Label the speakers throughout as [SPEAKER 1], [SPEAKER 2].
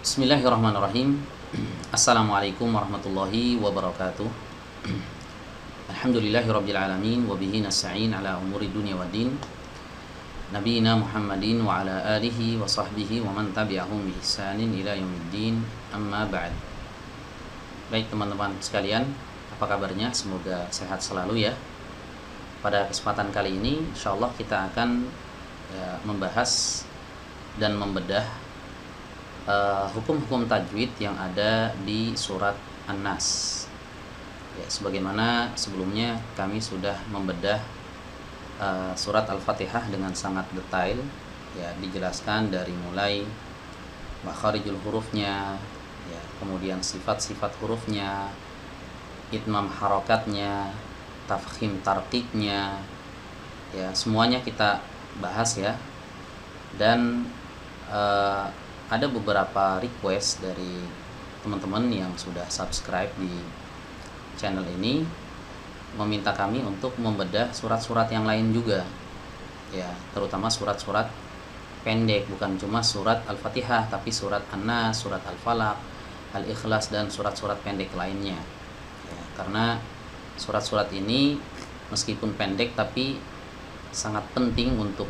[SPEAKER 1] Bismillahirrahmanirrahim. Assalamualaikum warahmatullahi wabarakatuh. Alhamdulillahirabbil alamin wa bihi nasta'in ala umuri dunya waddin. Nabiyina Muhammadin wa ala alihi wa sahbihi wa man tabi'ahum bi ihsanin ila yaumiddin. Amma ba'd. Baik teman-teman sekalian, apa kabarnya? Semoga sehat selalu ya. Pada kesempatan kali ini insyaallah kita akan membahas dan membedah hukum-hukum tajwid yang ada di surat An-Nas. Ya, sebagaimana sebelumnya kami sudah membedah surat Al-Fatihah dengan sangat detail, ya, dijelaskan dari mulai makharijul hurufnya, ya, kemudian sifat-sifat hurufnya, itmam harokatnya, tafkhim tarqiqnya, ya, semuanya kita bahas ya. Dan ada beberapa request dari teman-teman yang sudah subscribe di channel ini meminta kami untuk membedah surat-surat yang lain juga, ya, terutama surat-surat pendek, bukan cuma surat Al-Fatihah tapi surat An-Nas, surat Al-Falaq, Al-Ikhlas, dan surat-surat pendek lainnya, ya, karena surat-surat ini meskipun pendek tapi sangat penting untuk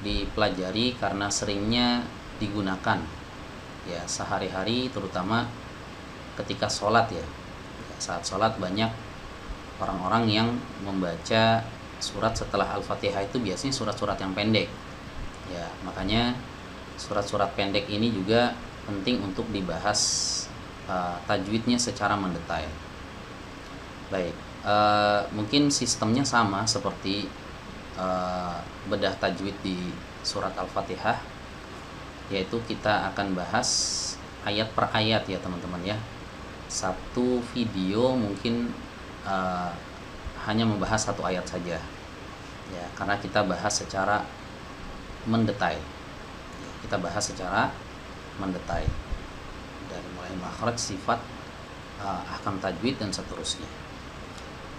[SPEAKER 1] dipelajari karena seringnya digunakan ya sehari-hari, terutama ketika sholat ya. Saat sholat banyak orang-orang yang membaca surat setelah Al-Fatihah itu biasanya surat-surat yang pendek ya, makanya surat-surat pendek ini juga penting untuk dibahas tajwidnya secara mendetail. Baik, mungkin sistemnya sama seperti bedah tajwid di surat Al-Fatihah, yaitu kita akan bahas ayat per ayat ya teman-teman ya. Satu video mungkin hanya membahas satu ayat saja ya, karena kita bahas secara mendetail ya, kita bahas secara mendetail dari mulai makhraj, sifat, ahkam tajwid, dan seterusnya.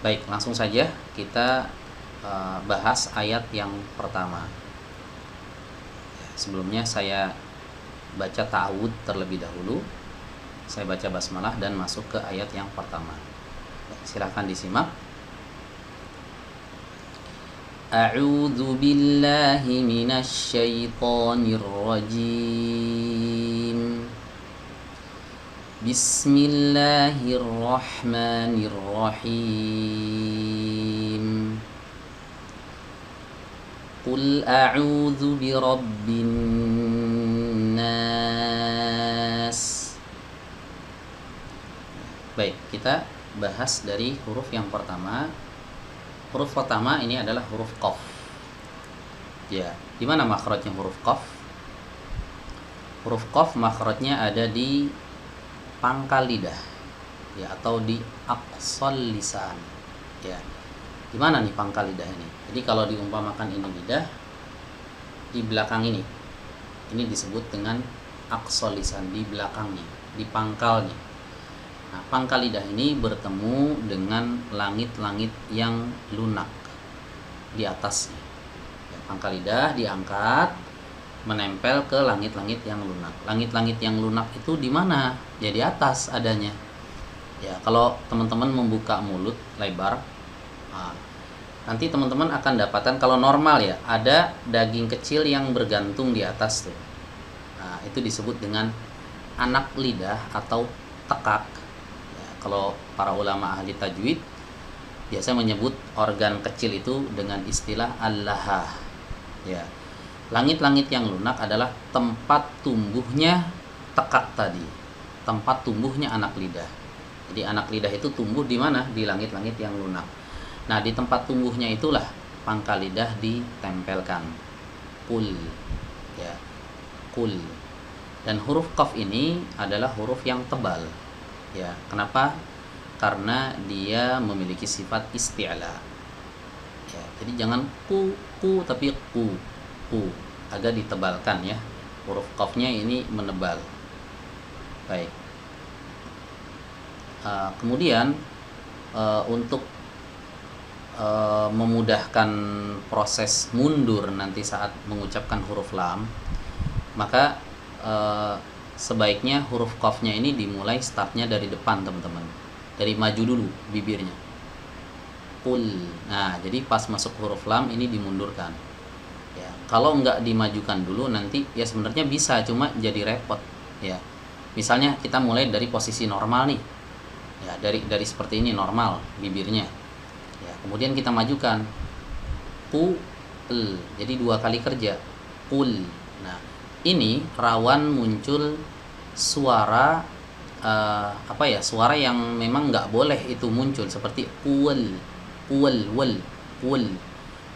[SPEAKER 1] Baik, langsung saja kita bahas ayat yang pertama. Sebelumnya saya baca ta'awud terlebih dahulu. Saya baca basmalah dan masuk ke ayat yang pertama. Silahkan disimak. A'udzu billahi minasy syaithanir rajim. Bismillahirrahmanirrahim. Qul a'udzu birabbin nas. Baik, kita bahas dari huruf yang pertama. Huruf pertama ini adalah huruf qaf. Ya, di mana makhrajnya huruf qaf? Huruf qaf makhrajnya ada di pangkal lidah, ya, atau di aqsal lisan. Ya. Di mana nih pangkal lidah ini? Jadi kalau diumpamakan ini lidah, di belakang ini disebut dengan aqsal lisan, di belakangnya, di pangkalnya. Nah, pangkal lidah ini bertemu dengan langit-langit yang lunak di atasnya. Ya, pangkal lidah diangkat, menempel ke langit-langit yang lunak. Langit-langit yang lunak itu di mana? Ya, di atas adanya. Ya, kalau teman-teman membuka mulut lebar, nanti teman-teman akan dapatkan, kalau normal ya, ada daging kecil yang bergantung di atas tuh. Nah, itu disebut dengan anak lidah atau tekak. Ya, kalau para ulama ahli tajwid biasa menyebut organ kecil itu dengan istilah al-lahah. Ya, langit-langit yang lunak adalah tempat tumbuhnya tekak tadi, tempat tumbuhnya anak lidah. Jadi anak lidah itu tumbuh di mana? Di langit-langit yang lunak. Nah, di tempat tumbuhnya itulah pangkal lidah ditempelkan. Qul, ya, qul. Dan huruf qaf ini adalah huruf yang tebal. Ya, kenapa? Karena dia memiliki sifat isti'la. Ya, jadi jangan ku tapi ku. Agak ditebalkan ya. Huruf qafnya ini menebal. Baik. Kemudian untuk memudahkan proses mundur nanti saat mengucapkan huruf lam, maka sebaiknya huruf qafnya ini dimulai startnya dari depan teman-teman, dari maju dulu bibirnya. Qul. Nah, jadi pas masuk huruf lam ini dimundurkan. Ya, kalau nggak dimajukan dulu nanti ya sebenarnya bisa, cuma jadi repot. Ya, misalnya kita mulai dari posisi normal nih. Ya, dari seperti ini normal bibirnya. Ya, kemudian kita majukan. Qul. Jadi 2 kali kerja. Qul. Nah, ini rawan muncul suara suara yang memang nggak boleh itu muncul, seperti qul, wal.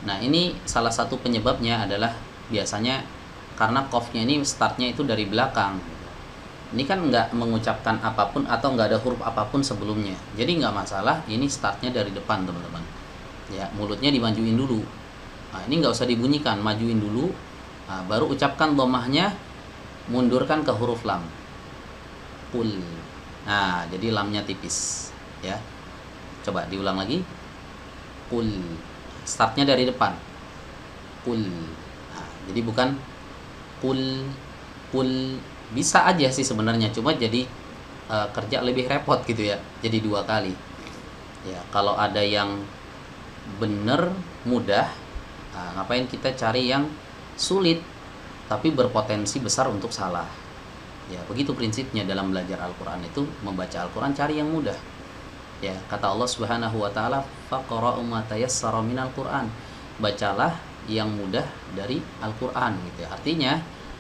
[SPEAKER 1] Nah, ini salah satu penyebabnya adalah biasanya karena qafnya ini startnya itu dari belakang. Ini kan nggak mengucapkan apapun atau nggak ada huruf apapun sebelumnya, jadi nggak masalah. Ini startnya dari depan teman-teman. Ya, mulutnya dimajuin dulu. Nah, ini nggak usah dibunyikan, majuin dulu. Nah, baru ucapkan dhammahnya, mundurkan ke huruf lam. Qul. Nah, jadi lamnya tipis. Ya, coba diulang lagi. Qul. Startnya dari depan. Qul. Nah, jadi bukan qul. Bisa aja sih sebenarnya, cuma jadi kerja lebih repot gitu ya. Jadi 2 kali. Ya, kalau ada yang bener mudah, ngapain kita cari yang sulit tapi berpotensi besar untuk salah. Ya, begitu prinsipnya dalam belajar Al-Qur'an itu. Membaca Al-Qur'an cari yang mudah. Ya, kata Allah Subhanahu wa taala, faqra'u ma tayassara minal Qur'an. Bacalah yang mudah dari Al-Qur'an gitu ya. Artinya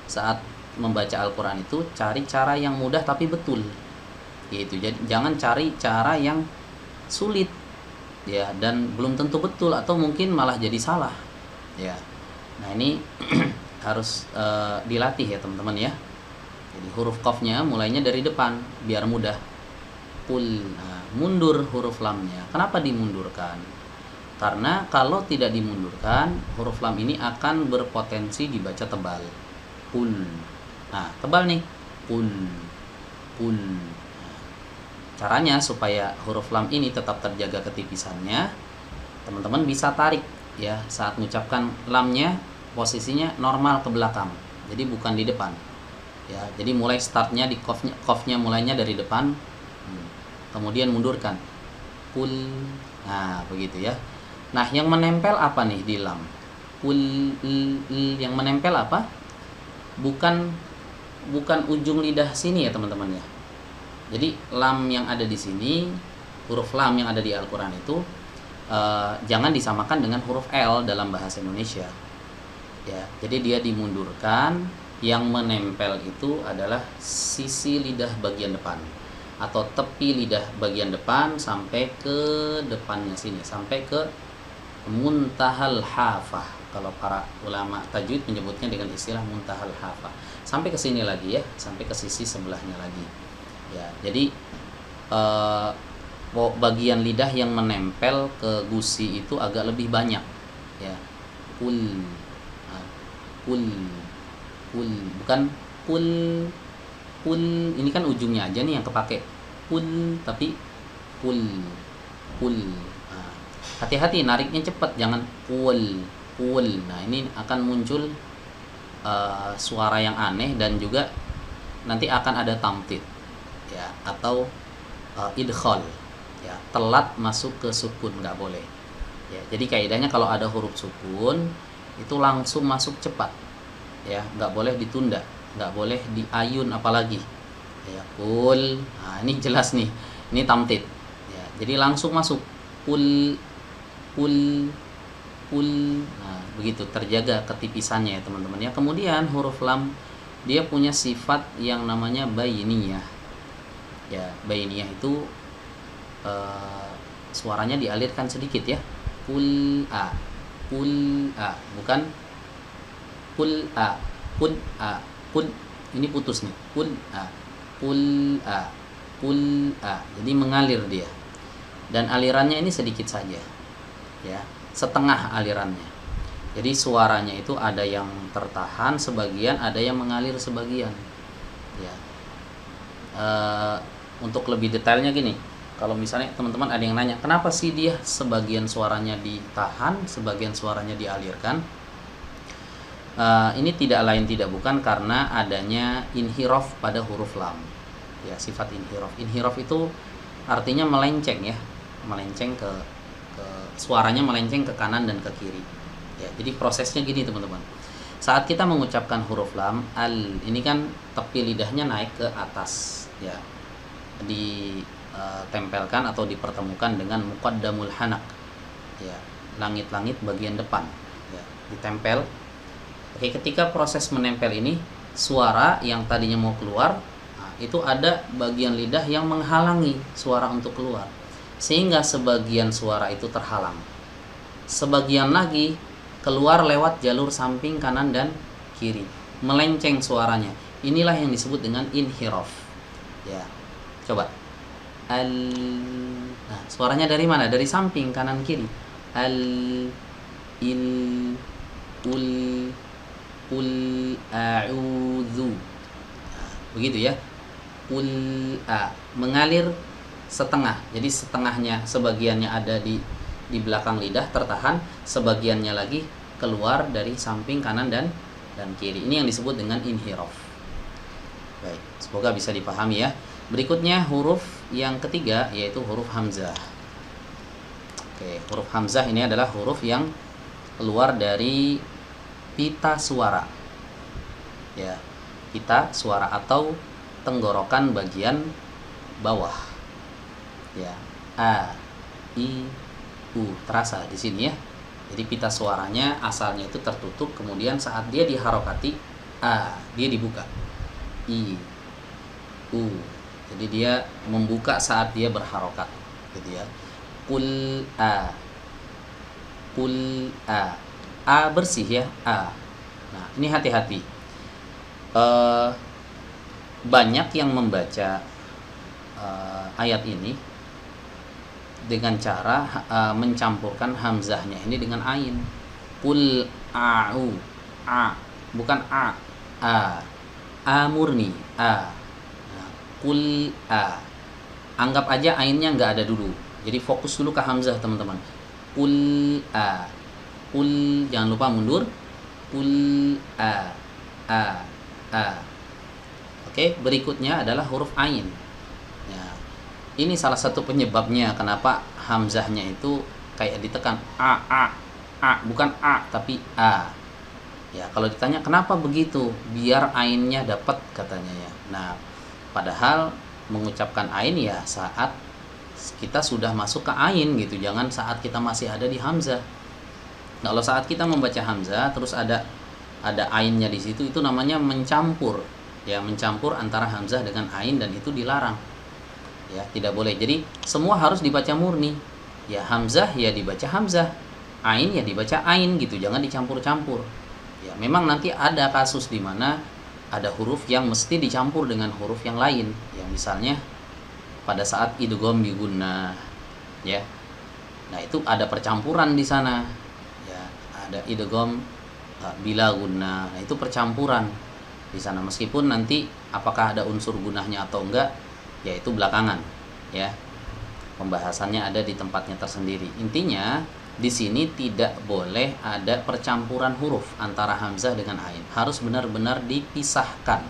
[SPEAKER 1] saat membaca Al-Qur'an itu cari cara yang mudah tapi betul. Gitu. Jadi jangan cari cara yang sulit. Ya, dan belum tentu betul atau mungkin malah jadi salah. Ya. Nah, ini harus dilatih ya teman-teman ya. Jadi huruf qafnya mulainya dari depan biar mudah. Qul. Nah, mundur huruf lamnya. Kenapa dimundurkan? Karena kalau tidak dimundurkan, huruf lam ini akan berpotensi dibaca tebal. Qul. Nah, tebal nih. Qul. Nah, caranya supaya huruf lam ini tetap terjaga ketipisannya, teman-teman bisa tarik ya saat mengucapkan lamnya, posisinya normal ke belakang. Jadi bukan di depan. Ya, jadi mulai startnya di qafnya mulainya dari depan, kemudian mundurkan. Qul. Nah, begitu ya. Nah, yang menempel apa nih di lam? Qul. Yang menempel apa? Bukan ujung lidah sini ya teman-teman ya. Jadi lam yang ada di sini, huruf lam yang ada di Al-Qur'an itu jangan disamakan dengan huruf L dalam bahasa Indonesia. Ya, jadi dia dimundurkan. Yang menempel itu adalah sisi lidah bagian depan atau tepi lidah bagian depan sampai ke depannya sini, sampai ke muntahal hafah. Kalau para ulama tajwid menyebutnya dengan istilah muntahal hafah. Sampai ke sini lagi ya, sampai ke sisi sebelahnya lagi. Ya, jadi bagian lidah yang menempel ke gusi itu agak lebih banyak. Ya, qul. Bukan qul. Ini kan ujungnya aja nih yang kepake. Qul, tapi qul. Nah, hati-hati nariknya cepat, jangan qul. Nah, ini akan muncul suara yang aneh dan juga nanti akan ada tamtid ya, atau idkhal ya, telat masuk ke sukun, nggak boleh ya. Jadi kaidahnya kalau ada huruf sukun itu langsung masuk cepat ya, nggak boleh ditunda, nggak boleh diayun apalagi ya. Qul. Nah, ini jelas nih, ini tamtid ya, jadi langsung masuk qul. Nah, begitu, terjaga ketipisannya ya teman-teman ya. Kemudian huruf lam dia punya sifat yang namanya bainiyah ya. Bainiyah itu suaranya dialirkan sedikit ya. Qul a, bukan qul a. Ini putus nih. Qul a. Jadi mengalir dia. Dan alirannya ini sedikit saja ya, setengah alirannya. Jadi suaranya itu ada yang tertahan sebagian, ada yang mengalir sebagian ya. Untuk lebih detailnya gini, kalau misalnya teman-teman ada yang nanya, kenapa sih dia sebagian suaranya ditahan, sebagian suaranya dialirkan? Ini tidak lain tidak bukan karena adanya inhiraf pada huruf lam. Ya, sifat inhiraf. Inhiraf itu artinya melenceng ya, melenceng ke suaranya melenceng ke kanan dan ke kiri. Ya, jadi prosesnya gini teman-teman. Saat kita mengucapkan huruf lam, ini kan tepi lidahnya naik ke atas, ya, ditempelkan atau dipertemukan dengan muqaddamul hanak, ya, langit-langit bagian depan, ya, ditempel. Oke, ketika proses menempel ini, suara yang tadinya mau keluar, itu ada bagian lidah yang menghalangi suara untuk keluar, sehingga sebagian suara itu terhalang, sebagian lagi keluar lewat jalur samping kanan dan kiri, melenceng suaranya. Inilah yang disebut dengan inhiraf. Ya, coba nah, suaranya dari mana? Dari samping kanan kiri. Il ul ul a'udzu. Begitu ya. Mengalir setengah. Jadi setengahnya, sebagiannya ada di belakang lidah tertahan, sebagiannya lagi keluar dari samping kanan dan kiri. Ini yang disebut dengan inhiraf. Baik, semoga bisa dipahami ya. Berikutnya huruf yang ketiga yaitu huruf hamzah. Oke, huruf hamzah ini adalah huruf yang keluar dari pita suara. Ya, pita suara atau tenggorokan bagian bawah. Ya, a, i, u terasa di sini ya. Jadi pita suaranya asalnya itu tertutup, kemudian saat dia diharokati, dia dibuka. I, u. Jadi dia membuka saat dia berharokat, gitu ya. Qul a. Qul a. A bersih ya, a. Nah, ini hati-hati. Banyak yang membaca ayat ini dengan cara mencampurkan hamzahnya ini dengan ain. Qul a'u, a, bukan a murni, a. Nah, qul a. Anggap aja ainnya nggak ada dulu. Jadi fokus dulu ke hamzah teman-teman. Qul a. Qul, jangan lupa mundur. Qul a. Oke, berikutnya adalah huruf ain. Ini salah satu penyebabnya kenapa hamzahnya itu kayak ditekan a, bukan a tapi a. Ya, kalau ditanya kenapa begitu, biar ainnya dapat katanya ya. Nah, padahal mengucapkan ain ya saat kita sudah masuk ke ain gitu, jangan saat kita masih ada di hamzah. Nah, kalau saat kita membaca hamzah terus ada ainnya di situ, itu namanya mencampur. Ya, mencampur antara hamzah dengan ain, dan itu dilarang. Ya, tidak boleh. Jadi semua harus dibaca murni. Ya, hamzah ya dibaca hamzah, ain ya dibaca ain gitu, jangan dicampur-campur. Ya, memang nanti ada kasus di mana ada huruf yang mesti dicampur dengan huruf yang lain. Ya, misalnya pada saat idgham bi gunnah, ya. Nah, itu ada percampuran di sana. Ya, ada idgham bila gunnah. Nah, itu percampuran di sana, meskipun nanti apakah ada unsur gunnahnya atau enggak, yaitu belakangan ya, pembahasannya ada di tempatnya tersendiri. Intinya di sini tidak boleh ada percampuran huruf antara hamzah dengan ain, harus benar-benar dipisahkan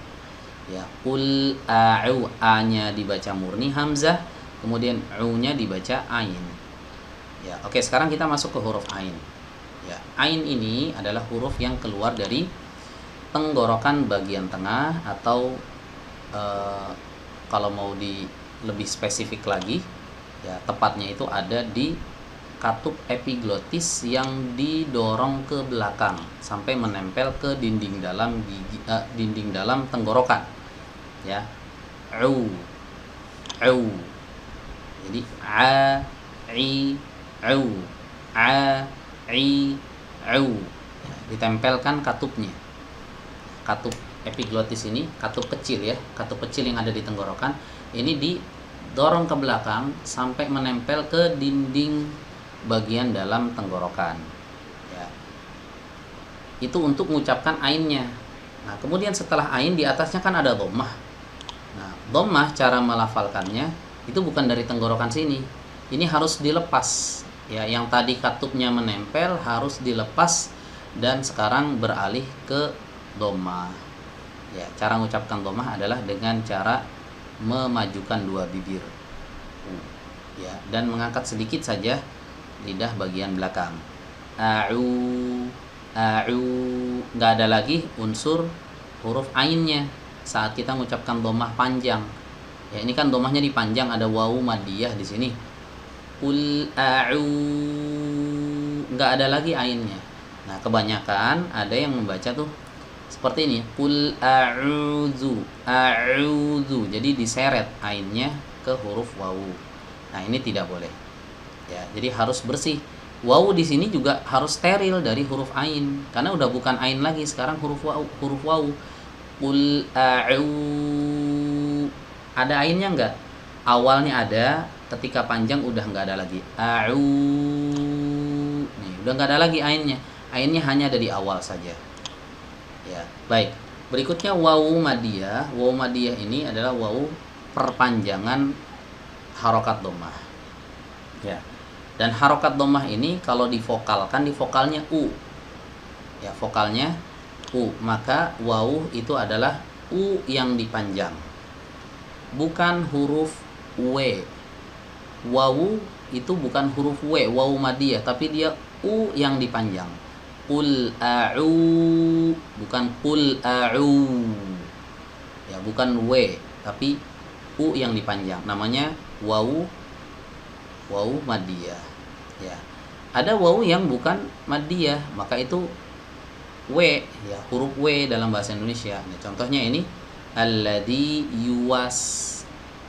[SPEAKER 1] ya. Qul a'u, a-nya dibaca murni hamzah, kemudian u-nya dibaca ain ya. Oke, sekarang kita masuk ke huruf ain ya. Ain ini adalah huruf yang keluar dari tenggorokan bagian tengah, atau kalau mau lebih spesifik lagi ya, tepatnya itu ada di katup epiglotis yang didorong ke belakang sampai menempel ke dinding dalam dinding dalam tenggorokan ya. Au, jadi a, i, au, a, i, au ya, ditempelkan katupnya. Katup epiglotis ini, katup kecil ya, katup kecil yang ada di tenggorokan ini didorong ke belakang sampai menempel ke dinding bagian dalam tenggorokan ya. Itu untuk mengucapkan ainnya. Nah, kemudian setelah ain di atasnya kan ada dhammah. Nah, dhammah cara melafalkannya itu bukan dari tenggorokan sini. Ini harus dilepas ya, yang tadi katupnya menempel harus dilepas dan sekarang beralih ke dhammah. Ya, cara mengucapkan dhammah adalah dengan cara memajukan dua bibir. Ya, dan mengangkat sedikit saja lidah bagian belakang. A'u, nggak ada lagi unsur huruf ainnya saat kita mengucapkan dhammah panjang. Ya, ini kan dhammahnya dipanjang, ada wawu madiyah di sini. Qul a'u, nggak ada lagi ainnya. Nah, kebanyakan ada yang membaca tuh seperti ini, qul a'udzu. Jadi diseret ainnya ke huruf wawu. Nah, ini tidak boleh. Ya, jadi harus bersih. Wawu di sini juga harus steril dari huruf ain, karena udah bukan ain lagi, sekarang huruf wawu. Qul a'u, ada ainnya enggak? Awalnya ada, ketika panjang udah enggak ada lagi. A'u, nih udah enggak ada lagi ainnya. Ainnya hanya ada di awal saja. Ya, baik. Berikutnya wawu madiyah. Wawu madiyah ini adalah wawu perpanjangan harokat dhammah. Ya. Dan harokat dhammah ini kalau divokalkan, di vokalnya u. Ya, vokalnya u. Maka wawu itu adalah u yang dipanjang. Bukan huruf w. Wawu itu bukan huruf w, wawu madiyah, tapi dia u yang dipanjang. Qul a'u, bukan qul a'u. Ya, bukan w, tapi u yang dipanjang. Namanya wawu madiyah. Ya. Ada wawu yang bukan madiyah, maka itu w, ya, huruf w dalam bahasa Indonesia. Nah, contohnya ini alladzi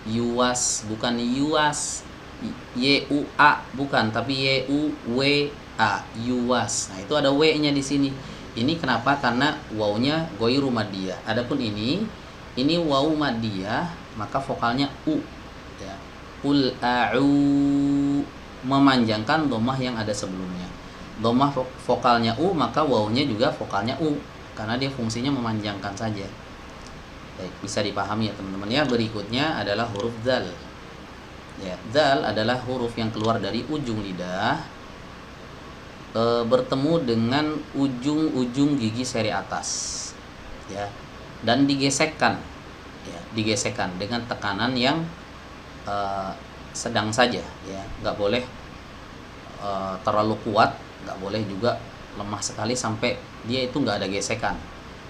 [SPEAKER 1] yuwas, bukan yuwas, y-u-a bukan, tapi y-u-w-a, yuwas. Nah, itu ada w-nya di sini. Ini kenapa? Karena wawunya ghairu madiyah. Adapun ini wawu madiyah, maka vokalnya u. Ya. Qul a'u, memanjangkan dhammah yang ada sebelumnya. Dhammah vokalnya u, maka wawunya juga vokalnya u, karena dia fungsinya memanjangkan saja. Baik, bisa dipahami ya teman-teman ya. Berikutnya adalah huruf dzal. Ya, dzal adalah huruf yang keluar dari ujung lidah, bertemu dengan ujung-ujung gigi seri atas. Ya, dan digesekkan. Ya, digesekkan dengan tekanan yang sedang saja, ya, nggak boleh terlalu kuat, nggak boleh juga lemah sekali sampai dia itu nggak ada gesekan.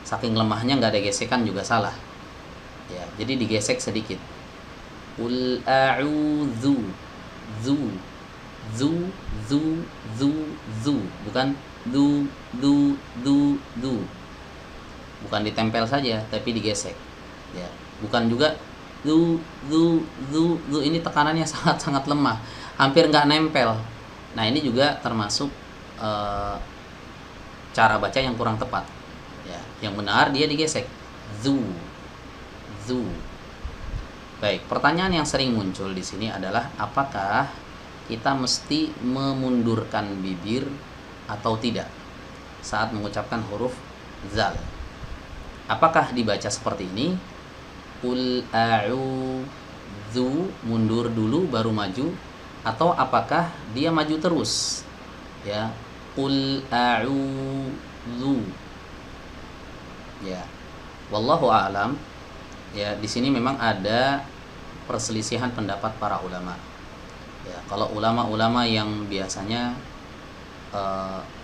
[SPEAKER 1] Saking lemahnya nggak ada gesekan juga salah. Ya, jadi digesek sedikit. Qul a'udzu, zu, bukan du. Bukan ditempel saja, tapi digesek. Ya, bukan juga zu, ini tekanannya sangat lemah, hampir nggak nempel. Nah, ini juga termasuk cara baca yang kurang tepat. Ya, yang benar dia digesek, zu. Baik, pertanyaan yang sering muncul di sini adalah apakah kita mesti memundurkan bibir atau tidak saat mengucapkan huruf zal? Apakah dibaca seperti ini? Qul a'udzu, mundur dulu baru maju, atau apakah dia maju terus? Ya, qul a'udzu. Ya, wallahu a'lam. Ya, di sini memang ada perselisihan pendapat para ulama. Ya, kalau ulama-ulama yang biasanya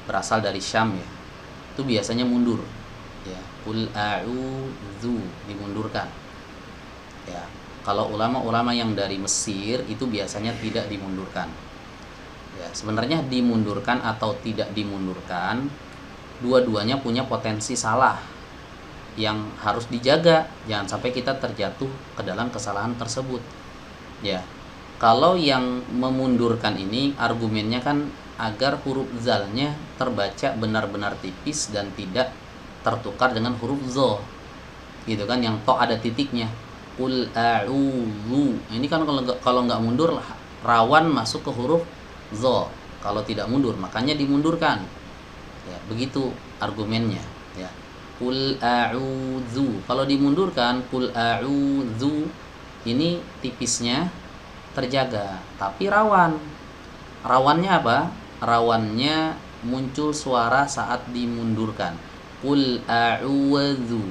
[SPEAKER 1] berasal dari Syam, ya, itu biasanya mundur. Ya, qul a'udzu, dimundurkan. Ya, kalau ulama-ulama yang dari Mesir itu biasanya tidak dimundurkan. Ya, sebenarnya dimundurkan atau tidak dimundurkan, dua-duanya punya potensi salah yang harus dijaga, jangan sampai kita terjatuh ke dalam kesalahan tersebut. Ya, kalau yang memundurkan ini argumennya kan agar huruf zalnya terbaca benar-benar tipis dan tidak tertukar dengan huruf zo, gitu kan, yang to ada titiknya. Qul a'udzu, ini kan kalau nggak mundur rawan masuk ke huruf zo. Kalau tidak mundur, makanya dimundurkan. Ya, begitu argumennya. Ya, qul a'udzu. Kalau dimundurkan qul a'udzu, ini tipisnya terjaga, tapi rawan. Rawannya apa? Rawannya muncul suara saat dimundurkan. Qul a'udzu.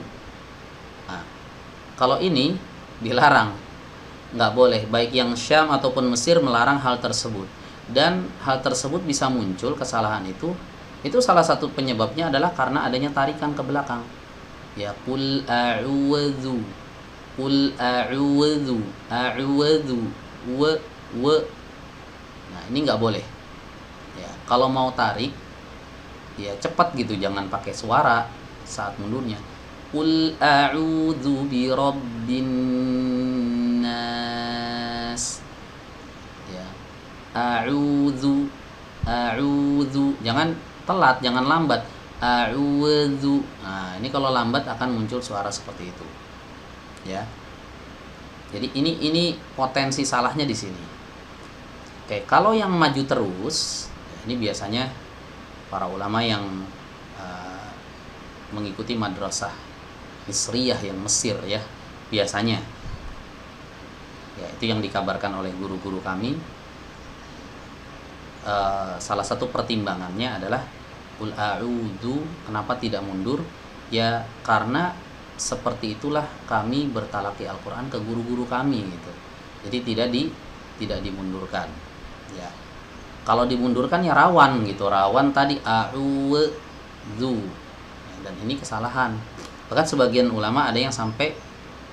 [SPEAKER 1] Nah, kalau ini dilarang, nggak boleh. Baik yang Syam ataupun Mesir melarang hal tersebut. Dan hal tersebut bisa muncul, kesalahan itu salah satu penyebabnya adalah karena adanya tarikan ke belakang. Ya, qul a'udzu, qul a'udzu, a'udzu, wa. Nah, ini nggak boleh. Ya, kalau mau tarik, ya cepat gitu, jangan pakai suara saat mundurnya. Qul a'udzu bi rabbin nas. Ya, a'udzu, jangan telat, jangan lambat. A'udzu. Nah, ini kalau lambat akan muncul suara seperti itu. Ya. Jadi ini potensi salahnya di sini. Oke, kalau yang maju terus, ini biasanya para ulama yang mengikuti madrasah Misriyah yang Mesir ya, biasanya. Ya, itu yang dikabarkan oleh guru-guru kami. Salah satu pertimbangannya adalah qul a'udzu, kenapa tidak mundur? Ya karena seperti itulah kami bertalaki Al-Qur'an ke guru-guru kami gitu. Jadi tidak dimundurkan. Ya. Kalau dimundurkan ya rawan gitu, rawan tadi a'udzu. Ya, dan ini kesalahan. Bahkan sebagian ulama ada yang sampai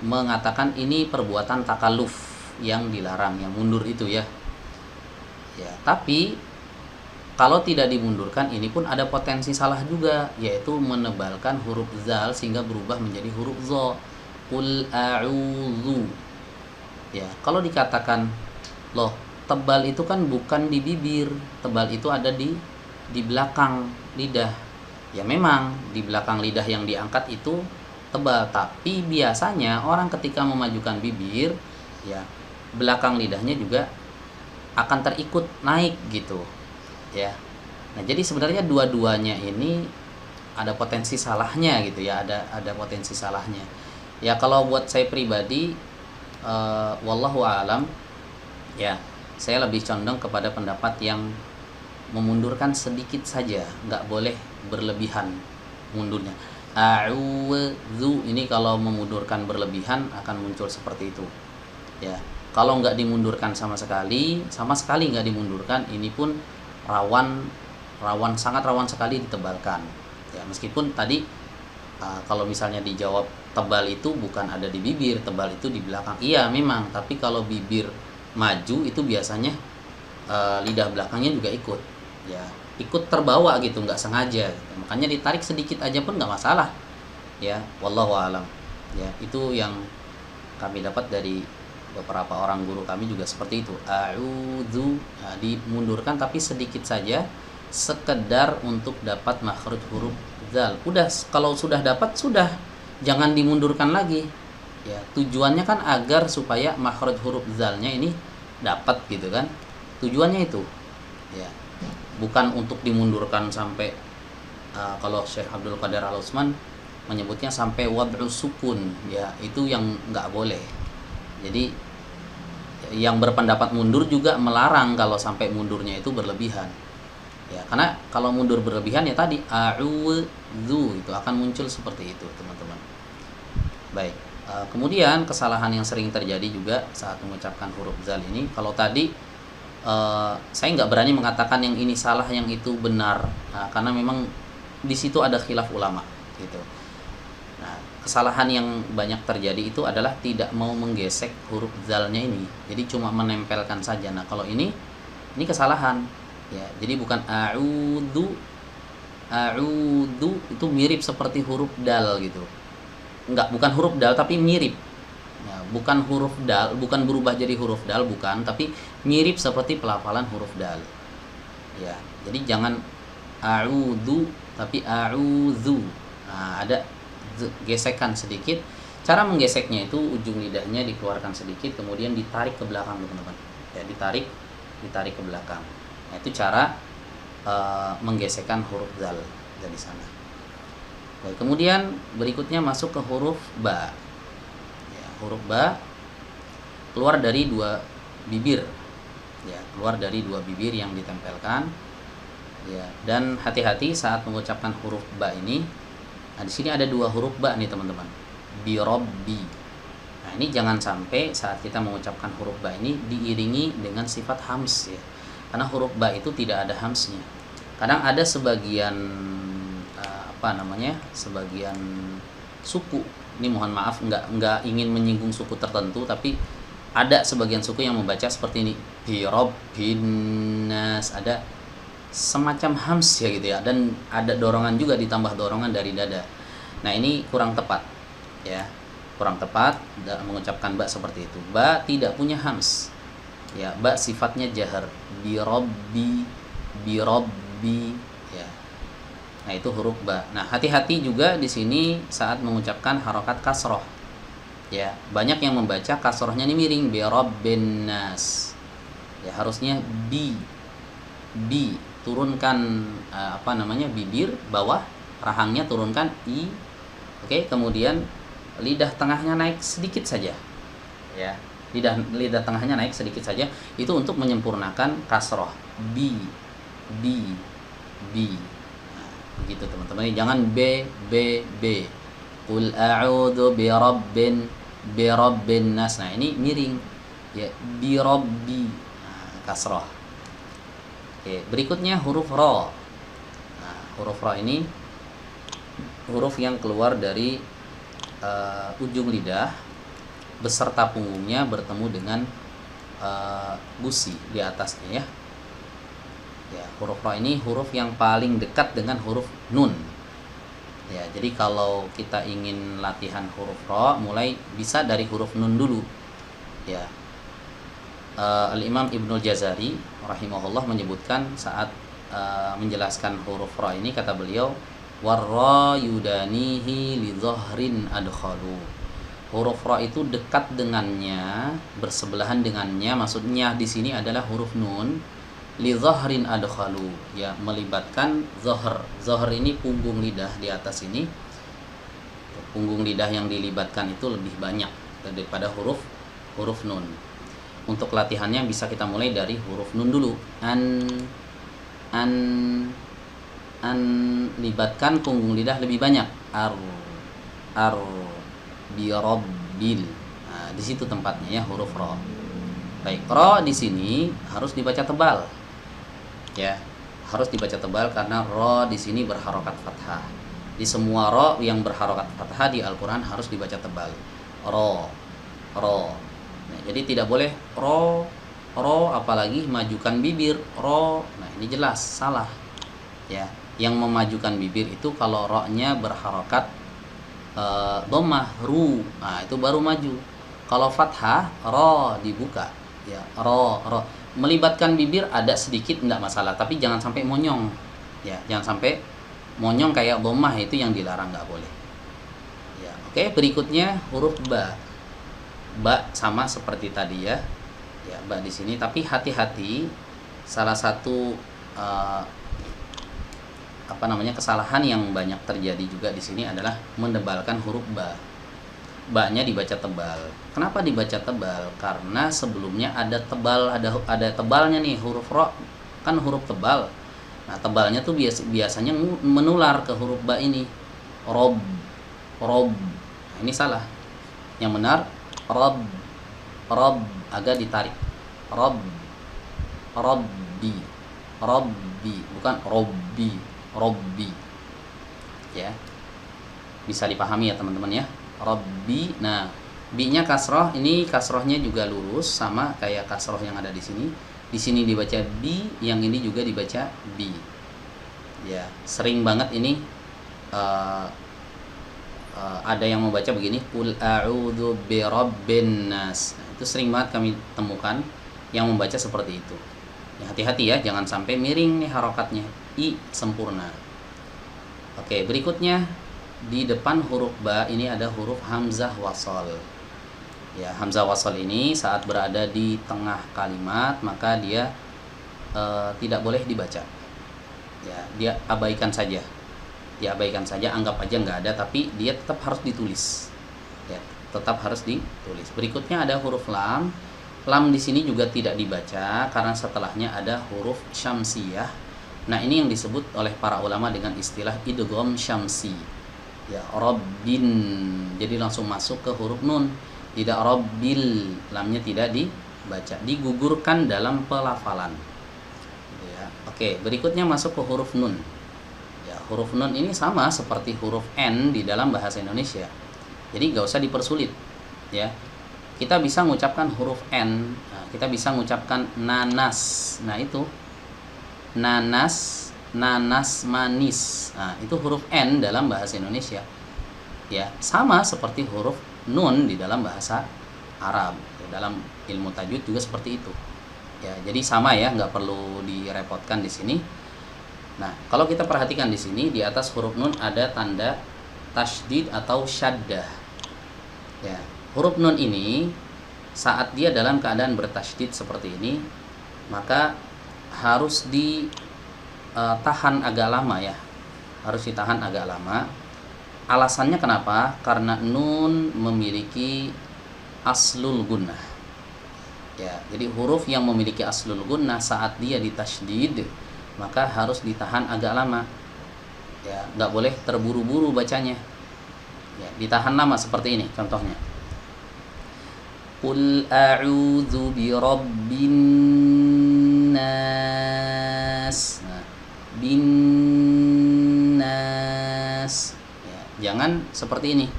[SPEAKER 1] mengatakan ini perbuatan takalluf yang dilarang, yang mundur itu ya. Ya, tapi kalau tidak dimundurkan ini pun ada potensi salah juga, yaitu menebalkan huruf zal sehingga berubah menjadi huruf zo. Qul a'udzu. Ya, kalau dikatakan loh, tebal itu kan bukan di bibir, tebal itu ada di belakang lidah. Ya memang di belakang lidah yang diangkat itu tebal, tapi biasanya orang ketika memajukan bibir, ya belakang lidahnya juga akan terikut naik gitu ya. Nah, jadi sebenarnya dua-duanya ini ada potensi salahnya gitu ya, ada potensi salahnya. Ya kalau buat saya pribadi, wallahu a'lam ya, saya lebih condong kepada pendapat yang memundurkan sedikit saja, nggak boleh berlebihan mundurnya. A'udzu ini kalau memundurkan berlebihan akan muncul seperti itu ya. Kalau nggak dimundurkan sama sekali nggak dimundurkan, ini pun sangat rawan sekali ditebalkan ya. Meskipun tadi kalau misalnya dijawab tebal itu bukan ada di bibir, tebal itu di belakang, iya memang, tapi kalau bibir maju itu biasanya lidah belakangnya juga ikut ya, ikut terbawa gitu, nggak sengaja gitu. Makanya ditarik sedikit aja pun nggak masalah ya, wallahu alam ya. Itu yang kami dapat dari beberapa orang guru kami juga seperti itu. A'udzu, nah, dimundurkan tapi sedikit saja, sekedar untuk dapat makhraj huruf zal. Udah, kalau sudah dapat sudah, jangan dimundurkan lagi. Ya, tujuannya kan agar supaya makhraj huruf zalnya ini dapat gitu kan. Tujuannya itu. Ya. Bukan untuk dimundurkan sampai kalau Syekh Abdul Qadir Al-Utsman menyebutnya sampai wad'u sukun, ya itu yang nggak boleh. Jadi yang berpendapat mundur juga melarang kalau sampai mundurnya itu berlebihan. Ya, karena kalau mundur berlebihan ya tadi a'udzu itu akan muncul seperti itu, teman-teman. Baik. Kemudian kesalahan yang sering terjadi juga saat mengucapkan huruf zal ini, kalau tadi saya nggak berani mengatakan yang ini salah, yang itu benar, karena memang di situ ada khilaf ulama gitu. Nah, kesalahan yang banyak terjadi itu adalah tidak mau menggesek huruf zalnya ini, jadi cuma menempelkan saja. Nah, kalau ini kesalahan ya, jadi bukan a'udzu itu mirip seperti huruf dal gitu, bukan huruf dal tapi mirip ya, bukan huruf dal, bukan berubah jadi huruf dal, bukan, tapi mirip seperti pelafalan huruf dal ya. Jadi jangan a'udzu tapi a'udzu. Nah, ada gesekan sedikit. Cara menggeseknya itu ujung lidahnya dikeluarkan sedikit, kemudian ditarik ke belakang, teman-teman ya, ditarik ke belakang. Nah, itu cara menggesekkan huruf zal dari sana. Baik, kemudian berikutnya masuk ke huruf ba ya. Huruf ba keluar dari dua bibir ya, keluar dari dua bibir yang ditempelkan. Ya, dan hati-hati saat mengucapkan huruf ba ini. Nah, di sini ada dua huruf ba nih teman-teman. Bi robbi. Nah, ini jangan sampai saat kita mengucapkan huruf ba ini diiringi dengan sifat hams ya. Karena huruf ba itu tidak ada hamsnya. Kadang ada sebagian sebagian suku. Ini mohon maaf nggak ingin menyinggung suku tertentu, tapi ada sebagian suku yang membaca seperti ini. Bi rabbin nas, ada semacam hams ya gitu ya, dan ada dorongan juga, ditambah dorongan dari dada. Nah, ini kurang tepat ya, kurang tepat mengucapkan ba seperti itu. Ba tidak punya hams ya, ba sifatnya jahar. Bi robbi ya. Nah, itu huruf ba. Nah, hati-hati juga di sini saat mengucapkan harokat kasroh ya. Banyak yang membaca kasrohnya ini miring, bi rabbin nas ya, harusnya bi turunkan bibir bawah, rahangnya turunkan i. Oke, kemudian lidah tengahnya naik sedikit saja ya, lidah tengahnya naik sedikit saja, itu untuk menyempurnakan kasroh. Bi. Nah, begitu teman-teman, jangan b. Qul a'udzu bi rabbin nas. Nah, ini miring ya, bi rabbi, kasroh. Oke, berikutnya huruf ro. Nah, huruf ro ini huruf yang keluar dari ujung lidah beserta punggungnya bertemu dengan gusi di atasnya ya. Ya, huruf ro ini huruf yang paling dekat dengan huruf nun. Ya, jadi kalau kita ingin latihan huruf ro, mulai bisa dari huruf nun dulu. Ya. Al-Imam Ibnul Jazari rahimahullah menyebutkan saat menjelaskan huruf ra ini, kata beliau, warra yudanihi li dhahrin adkhalu. Huruf ra itu dekat dengannya, bersebelahan dengannya, maksudnya di sini adalah huruf nun, li dhahrin adkhalu ya, melibatkan dhahr. Dhahr ini punggung lidah di atas ini. Punggung lidah yang dilibatkan itu lebih banyak daripada huruf nun. Untuk latihannya bisa kita mulai dari huruf nun dulu. An libatkan punggung lidah lebih banyak. Ar bi rabbil. Nah, di situ tempatnya ya huruf ra. Baik, ra di sini harus dibaca tebal. Ya, harus dibaca tebal karena ra di sini berharokat fathah. Di semua ra yang berharokat fathah di Al-Qur'an harus dibaca tebal. Ra. Nah, jadi tidak boleh ro apalagi majukan bibir ro. Nah, ini jelas salah ya. Yang memajukan bibir itu kalau ro-nya berharokat dhammah ru. Nah, itu baru maju. Kalau fathah ro dibuka ya, ro. Melibatkan bibir ada sedikit enggak masalah, tapi jangan sampai monyong ya, jangan sampai monyong kayak dhammah, itu yang dilarang, enggak boleh ya. Oke, berikutnya huruf ba. Ba sama seperti tadi ya. Ya, ba di sini, tapi hati-hati, salah satu kesalahan yang banyak terjadi juga di sini adalah menebalkan huruf ba. Ba-nya dibaca tebal. Kenapa dibaca tebal? Karena sebelumnya ada tebalnya nih, huruf ro kan huruf tebal. Nah, tebalnya tuh biasanya menular ke huruf ba ini. Rob. Nah, ini salah. Yang benar Rob agak ditarik. Robbi, bukan Robbi. Ya. Bisa dipahami ya teman-teman ya. Robbi. Nah, bi-nya kasroh, ini kasrohnya juga lurus sama kayak kasroh yang ada di sini. Di sini dibaca bi, yang ini juga dibaca bi. Ya, sering banget ini ada yang membaca begini, qul a'udzu birabbin nas. Nah, itu sering banget kami temukan yang membaca seperti itu. Ya, hati-hati ya, jangan sampai miring nih harokatnya. I sempurna. Oke, berikutnya di depan huruf ba ini ada huruf hamzah wasal. Ya, hamzah wasal ini saat berada di tengah kalimat maka dia tidak boleh dibaca. Ya, dia abaikan saja. Anggap aja nggak ada, tapi dia tetap harus ditulis ya, tetap harus ditulis. Berikutnya ada huruf lam. Lam di sini juga tidak dibaca karena setelahnya ada huruf syamsiyah Nah, ini yang disebut oleh para ulama dengan istilah idgham syamsi. Ya, rabbin. Jadi langsung masuk ke huruf nun. Tidak rabbil, lamnya tidak dibaca, digugurkan dalam pelafalan. Ya, oke, berikutnya masuk ke huruf nun. Ya, huruf nun ini sama seperti huruf N di dalam bahasa Indonesia. Jadi gak usah dipersulit. Ya, kita bisa mengucapkan huruf N. Nah, kita bisa mengucapkan nanas. Nah, itu nanas, nanas manis. Nah, itu huruf N dalam bahasa Indonesia. Ya, sama seperti huruf nun di dalam bahasa Arab. Ya, dalam ilmu tajwid juga seperti itu. Ya, jadi sama ya, nggak perlu direpotkan di sini. Nah, kalau kita perhatikan di sini di atas huruf nun ada tanda tasydid atau syaddah. Ya, huruf nun ini saat dia dalam keadaan bertasydid seperti ini, maka harus ditahan agak lama ya. Harus ditahan agak lama. Alasannya kenapa? Karena nun memiliki aslul gunnah. Ya, jadi huruf yang memiliki aslul gunnah saat dia ditasydid, maka harus ditahan agak lama. Ya, nggak boleh terburu-buru bacanya. Ya, ditahan lama seperti ini contohnya. Qul a'udzu birabbin nas. Nah, bin nas. Jangan seperti ini.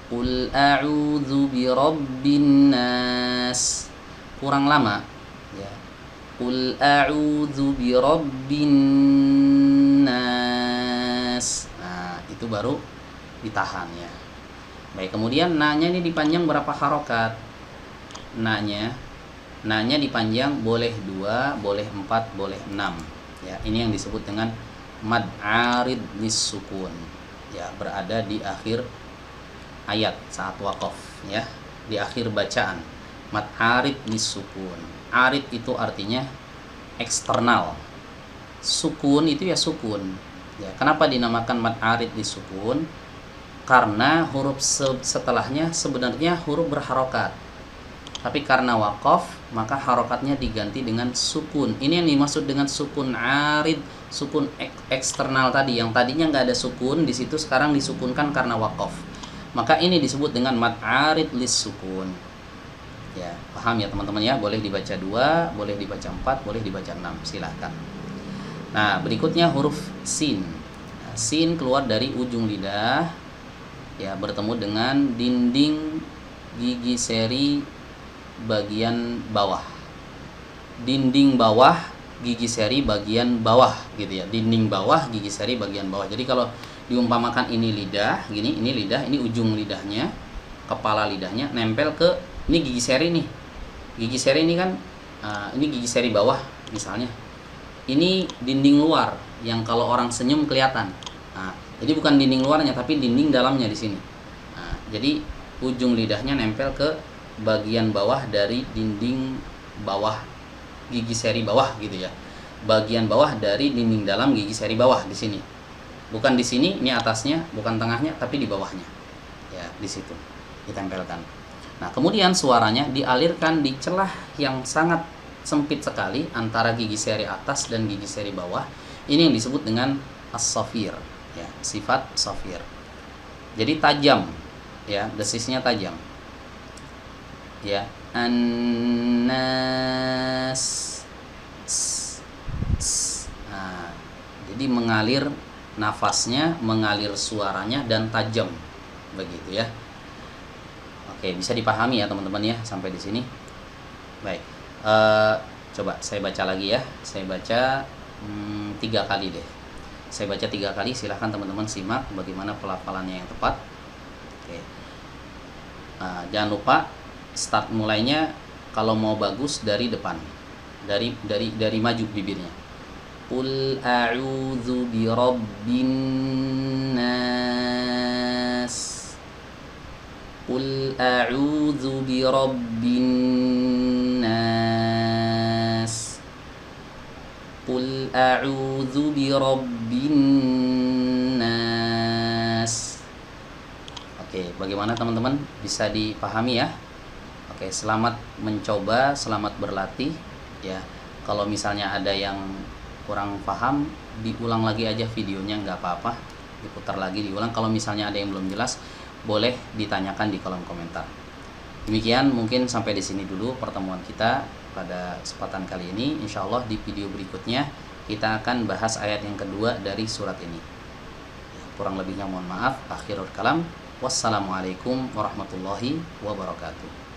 [SPEAKER 1] Qul a'udzu birabbin nas. Kurang lama ya. Qul a'udzu birabbin nas. Nah, itu baru ditahan ya. Baik, kemudian na-nya ini dipanjang berapa harokat? Na-nya dipanjang boleh 2, boleh 4, boleh 6 ya. Ini yang disebut dengan mad arid lis-sukun. Ya, berada di akhir ayat saat waqaf ya, di akhir bacaan. Mad arid lis-sukun. Arid itu artinya eksternal. Sukun itu ya sukun. Ya, kenapa dinamakan mad arid lis-sukun? Karena huruf setelahnya sebenarnya huruf berharokat. Tapi karena waqaf, maka harokatnya diganti dengan sukun. Ini yang dimaksud dengan sukun arid, sukun eksternal tadi. Yang tadinya nggak ada sukun di situ, sekarang disukunkan karena waqaf. Maka ini disebut dengan mad arid lis sukun. Ya, paham ya teman-teman ya? Boleh dibaca 2, boleh dibaca 4, boleh dibaca 6. Silahkan. Nah, berikutnya huruf sin. Nah, sin keluar dari ujung lidah, ya, bertemu dengan dinding gigi seri bagian bawah. Dinding bawah gigi seri bagian bawah gitu ya. Dinding bawah gigi seri bagian bawah. Jadi kalau diumpamakan ini lidah, gini, ini lidah, ini ujung lidahnya, kepala lidahnya nempel ke ini gigi seri nih. Gigi seri ini kan ini gigi seri bawah misalnya. Ini dinding luar yang kalau orang senyum kelihatan. Nah, jadi bukan dinding luarnya tapi dinding dalamnya di sini. Nah, jadi ujung lidahnya nempel ke bagian bawah dari dinding bawah gigi seri bawah gitu ya. Bagian bawah dari dinding dalam gigi seri bawah di sini. Bukan di sini, ini atasnya, bukan tengahnya, tapi di bawahnya. Ya, di situ ditempelkan. Nah, kemudian suaranya dialirkan di celah yang sangat sempit sekali antara gigi seri atas dan gigi seri bawah. Ini yang disebut dengan as-safir, ya, sifat safir. Jadi tajam, ya, desisnya tajam. Ya, annas. Nah, jadi mengalir nafasnya, mengalir suaranya dan tajam begitu ya. Oke, bisa dipahami ya teman-teman ya sampai di sini. Baik, coba saya baca lagi ya. Saya baca 3 kali deh. Saya baca 3 kali. Silahkan teman-teman simak bagaimana pelafalannya yang tepat. Oke. Jangan lupa start mulainya kalau mau bagus dari depan, dari maju bibirnya. Qul a'udzu birabbin nas. Qul a'udzu birabbin nas. Qul a'udzu birabbin nas. Oke, bagaimana teman-teman? Bisa dipahami ya? Oke, selamat mencoba, selamat berlatih ya. Kalau misalnya ada yang kurang paham, diulang lagi aja videonya, nggak apa-apa, diputar lagi, diulang. Kalau misalnya ada yang belum jelas, boleh ditanyakan di kolom komentar. Demikian, mungkin sampai di sini dulu pertemuan kita pada kesempatan kali ini. Insya Allah di video berikutnya kita akan bahas ayat yang kedua dari surat ini. Kurang lebihnya mohon maaf. Akhirul kalam. Wassalamualaikum warahmatullahi wabarakatuh.